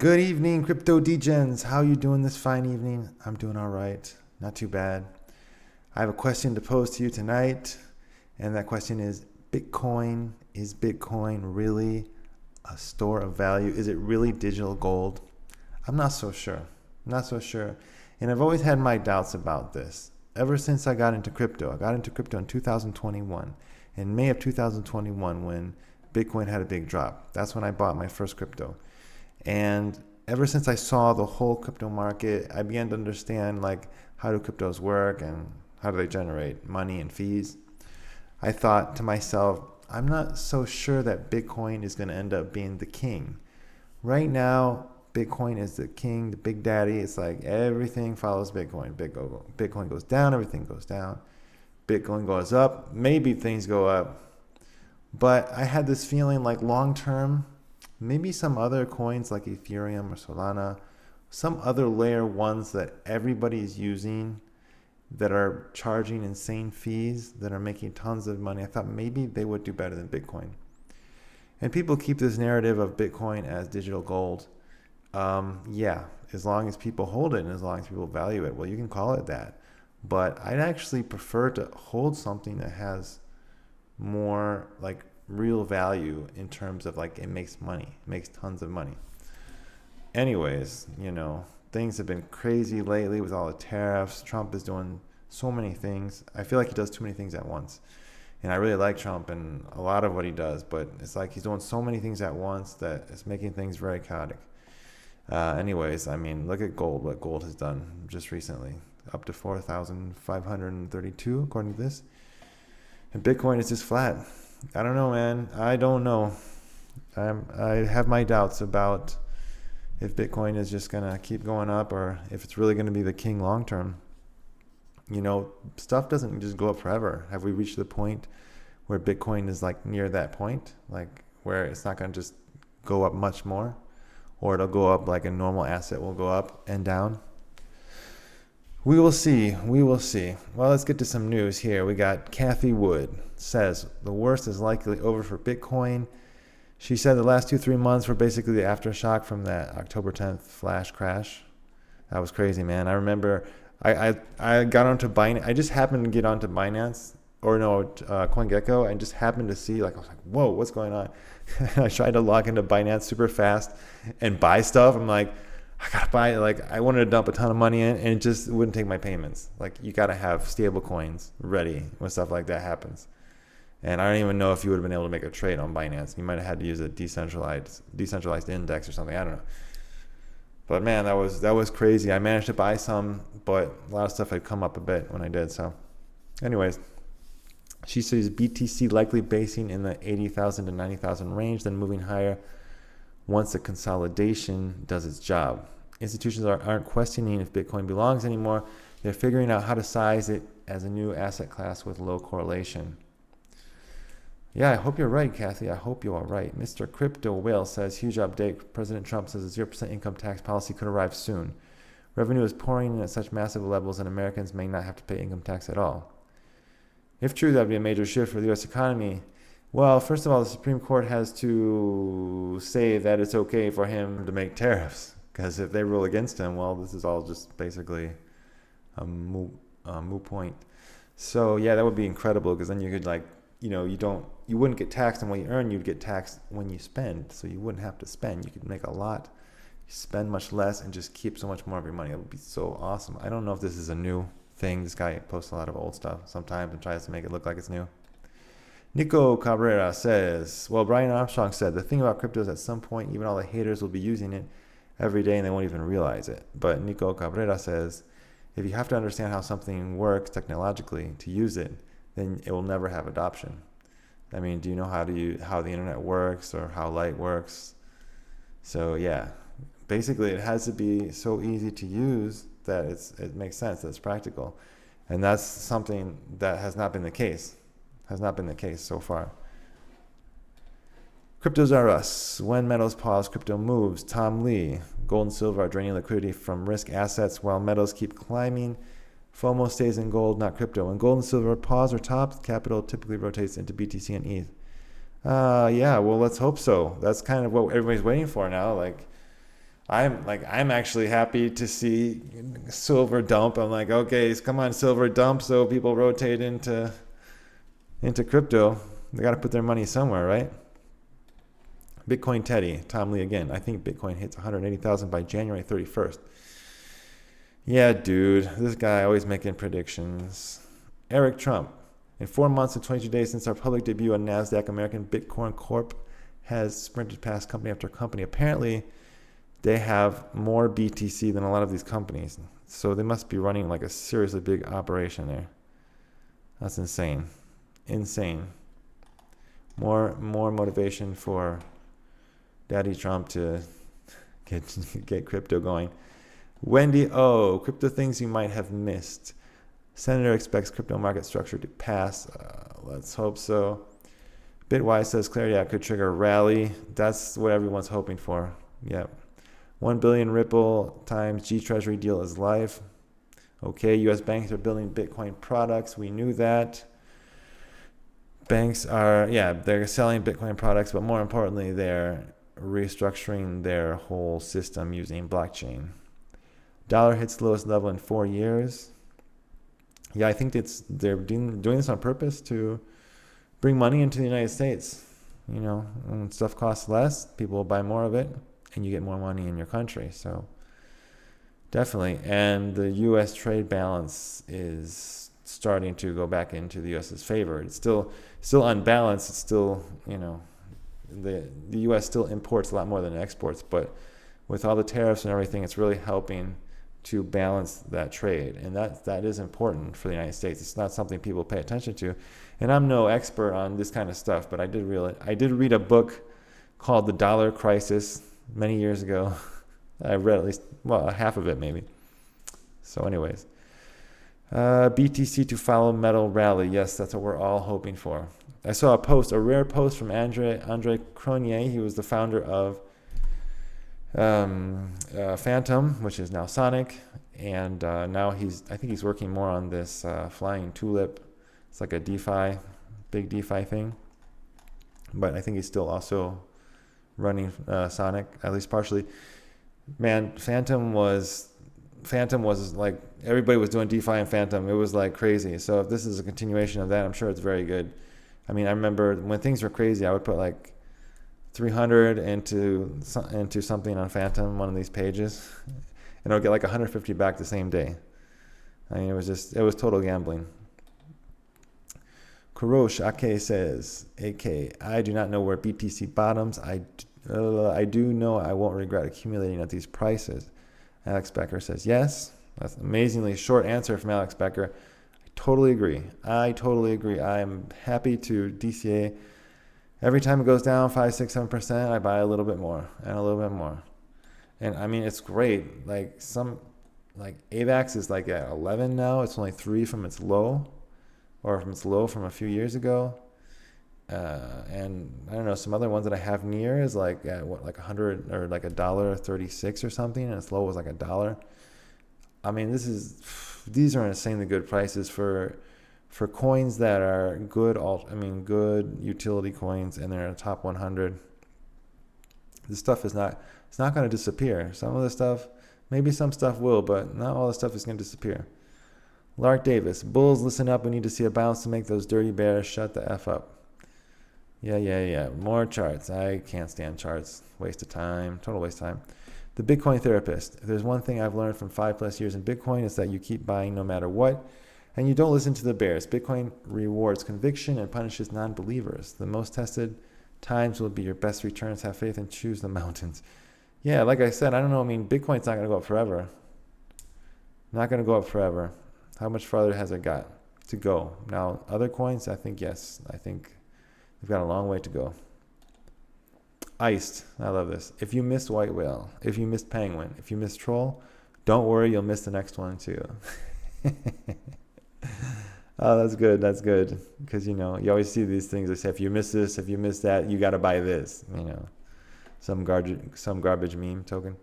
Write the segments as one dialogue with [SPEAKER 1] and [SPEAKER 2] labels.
[SPEAKER 1] Good evening, crypto degens. How you doing this fine evening? I'm doing all right. Not too bad. I have a question to pose to you tonight, and that question is Bitcoin. Is Bitcoin really a store of value? Is it really digital gold? I'm not so sure. And I've always had my doubts about this. Ever since I got into crypto in 2021. In May of 2021, when Bitcoin had a big drop. That's when I bought my first crypto. And ever since I saw the whole crypto market, I began to understand how do cryptos work and how do they generate money and fees. I thought to myself, I'm not so sure that Bitcoin is going to end up being the king. Right now, Bitcoin is the king, the big daddy. It's like everything follows Bitcoin. Bitcoin goes down, everything goes down. Bitcoin goes up, maybe things go up. But I had this feeling like long term, maybe some other coins like Ethereum or Solana, some other layer ones that everybody is using that are charging insane fees, that are making tons of money. I thought maybe they would do better than Bitcoin. And people keep this narrative of Bitcoin as digital gold. Yeah, as long as people hold it and as long as people value it, well, you can call it that. But I'd actually prefer to hold something that has more real value in terms of it makes money, makes tons of money. Anyways, things have been crazy lately with all the tariffs. Trump is doing so many things. I feel like he does too many things at once. And I really like Trump and a lot of what he does, but it's like he's doing so many things at once that it's making things very chaotic. Anyways, look at gold, what gold has done just recently. Up to 4,532 according to this. And Bitcoin is just flat. I don't know, man. I don't know. I have my doubts about if Bitcoin is just going to keep going up or if it's really going to be the king long term. Stuff doesn't just go up forever. Have we reached the point where Bitcoin is near that point? Where it's not going to just go up much more? Or it'll go up like a normal asset will go up and down? We will see. Well, let's get to some news here. We got 𝘃𝗏𝗏𝗁 says the worst is likely over for Bitcoin. She said the last 2-3 months were basically the aftershock from that October 10th flash crash. That was crazy, man. I remember I got onto Binance. I just happened to get onto Binance CoinGecko and just happened to see I was like, whoa, what's going on? I tried to log into Binance super fast and buy stuff. I'm like, I gotta buy it. I wanted to dump a ton of money in and it just wouldn't take my payments. You gotta have stable coins ready when stuff like that happens. And I don't even know if you would have been able to make a trade on Binance. You might have had to use a decentralized index or something. I don't know. But man, that was crazy. I managed to buy some, but a lot of stuff had come up a bit when I did. So anyways, she says BTC likely basing in the 80,000 to 90,000 range, then moving higher once the consolidation does its job. Institutions aren't questioning if Bitcoin belongs anymore. They're figuring out how to size it as a new asset class with low correlation. Yeah, I hope you're right, Kathy. I hope you are right. Mr. Crypto Whale says, huge update. President Trump says a 0% income tax policy could arrive soon. Revenue is pouring in at such massive levels and Americans may not have to pay income tax at all. If true, that would be a major shift for the U.S. economy. Well, first of all, the Supreme Court has to say that it's okay for him to make tariffs. Because if they rule against him, well, this is all just basically a moot point. So, yeah, that would be incredible because then you could you wouldn't get taxed on what you earn, you'd get taxed when you spend. So you wouldn't have to spend. You could make a lot, spend much less, and just keep so much more of your money. It would be so awesome. I don't know if this is a new thing. This guy posts a lot of old stuff sometimes and tries to make it look like it's new. 𝘃𝗏𝗏𝗁𝗏 says, well, Brian Armstrong said, the thing about crypto is at some point, even all the haters will be using it every day and they won't even realize it. But 𝘃𝗏𝗏𝗏𝗁 says, if you have to understand how something works technologically to use it, then it will never have adoption. Do you know how the internet works or how light works? So yeah, basically it has to be so easy to use that it makes sense, that it's practical. And that's something that has not been the case. So far. Cryptos are us. When metals pause, crypto moves. Tom Lee. Gold and silver are draining liquidity from risk assets while metals keep climbing. FOMO stays in gold, not crypto. When gold and silver pause or top, capital typically rotates into BTC and ETH. Yeah, well, let's hope so. That's kind of what everybody's waiting for now. I'm actually happy to see silver dump. I'm like, okay, come on, silver dump, so people rotate into crypto. They got to put their money somewhere, right? Bitcoin Teddy, Tom Lee again. I think Bitcoin hits 180,000 by January 31st. Yeah, dude, this guy always making predictions. Eric Trump. In 4 months and 22 days since our public debut on NASDAQ, American Bitcoin Corp has sprinted past company after company. Apparently, they have more BTC than a lot of these companies. So they must be running like a seriously big operation there. That's insane. Insane. More motivation for Daddy Trump to get crypto going. Wendy O, crypto things you might have missed. Senator expects crypto market structure to pass. Let's hope so. Bitwise says Clarity Act could trigger a rally. That's what everyone's hoping for. Yep. 1 billion Ripple times G Treasury deal is live. Okay, U.S. banks are building Bitcoin products. We knew that. Banks are, they're selling Bitcoin products, but more importantly, they're restructuring their whole system using blockchain. Dollar hits lowest level in 4 years. Yeah, I think they're doing this on purpose to bring money into the United States. You know, when stuff costs less, people will buy more of it, and you get more money in your country. So definitely. And the U.S. trade balance is starting to go back into the U.S.'s favor. It's still unbalanced. It's still, you know, the U.S. still imports a lot more than it exports. But with all the tariffs and everything, it's really helping to balance that trade. And that is important for the United States. It's not something people pay attention to. And I'm no expert on this kind of stuff, but I did read a book called The Dollar Crisis many years ago. I read at least, half of it maybe. So anyways. BTC to follow metal rally. Yes, that's what we're all hoping for. I saw a rare post from Andre Cronje. He was the founder of Phantom, which is now Sonic, and now I think he's working more on this flying tulip. It's like a big DeFi thing, but I think he's still also running Sonic, at least partially. Man, Phantom was like, everybody was doing DeFi and Phantom. It was like crazy. So if this is a continuation of that, I'm sure it's very good. I mean, I remember when things were crazy, I would put like 300 into something on Phantom, one of these pages, and I would get like 150 back the same day. I mean, it was total gambling. 𝗃𝗏𝗁𝗃𝗏𝗁 says, AK, I do not know where BTC bottoms. I do know I won't regret accumulating at these prices. Alex Becker says, yes. That's an amazingly short answer from Alex Becker. I totally agree. I am happy to DCA. Every time it goes down 5, 6, 7%, I buy a little bit more and a little bit more. And I mean, it's great. Like AVAX is like at 11 now. It's only 3 from its low, or from its low from a few years ago. And I don't know, some other ones that I have near is like at like 100 or like $1.36 or something, and its low was like $1. I mean, these are insanely good prices for coins that are good good utility coins, and they're in the top 100. This stuff it's not going to disappear. Some of the stuff, maybe some stuff will, but not all the stuff is going to disappear. Lark Davis, bulls, listen up. We need to see a bounce to make those dirty bears shut the F up. Yeah. More charts. I can't stand charts. Waste of time. Total waste of time. The Bitcoin Therapist. If there's one thing I've learned from 5+ years in Bitcoin, it's that you keep buying no matter what, and you don't listen to the bears. Bitcoin rewards conviction and punishes non-believers. The most tested times will be your best returns. Have faith and choose the mountains. Yeah, like I said, I don't know. I mean, Bitcoin's not going to go up forever. Not going to go up forever. How much farther has it got to go? Now, other coins, I think, yes. I think we've got a long way to go. Iced. I love this. If you missed White Whale, if you missed Penguin, if you missed Troll, don't worry, you'll miss the next one too. Oh, that's good. That's good. Because, you know, you always see these things. They say, if you miss this, if you miss that, you got to buy this. You know, some garbage meme token.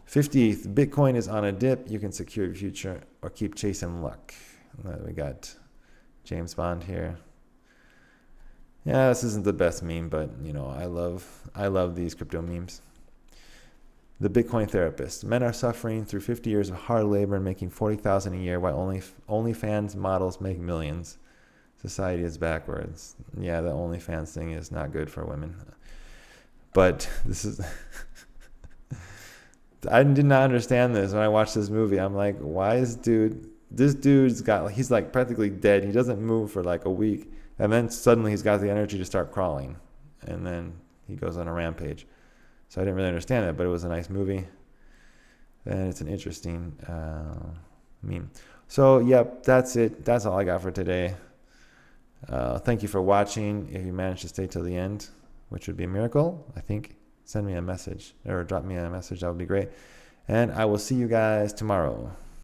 [SPEAKER 1] 50th, Bitcoin is on a dip. You can secure your future or keep chasing luck. We got James Bond here. Yeah, this isn't the best meme, but, you know, I love these crypto memes. The Bitcoin therapist. Men are suffering through 50 years of hard labor and making $40,000 a year, while OnlyFans models make millions. Society is backwards. Yeah, the OnlyFans thing is not good for women. But this is... I did not understand this when I watched this movie. I'm like, why is this dude's got, he's like practically dead. He doesn't move for like a week. And then suddenly he's got the energy to start crawling. And then he goes on a rampage. So I didn't really understand it, but it was a nice movie. And it's an interesting meme. So, yep, that's it. That's all I got for today. Thank you for watching. If you managed to stay till the end, which would be a miracle, I think, send me a message or drop me a message. That would be great. And I will see you guys tomorrow.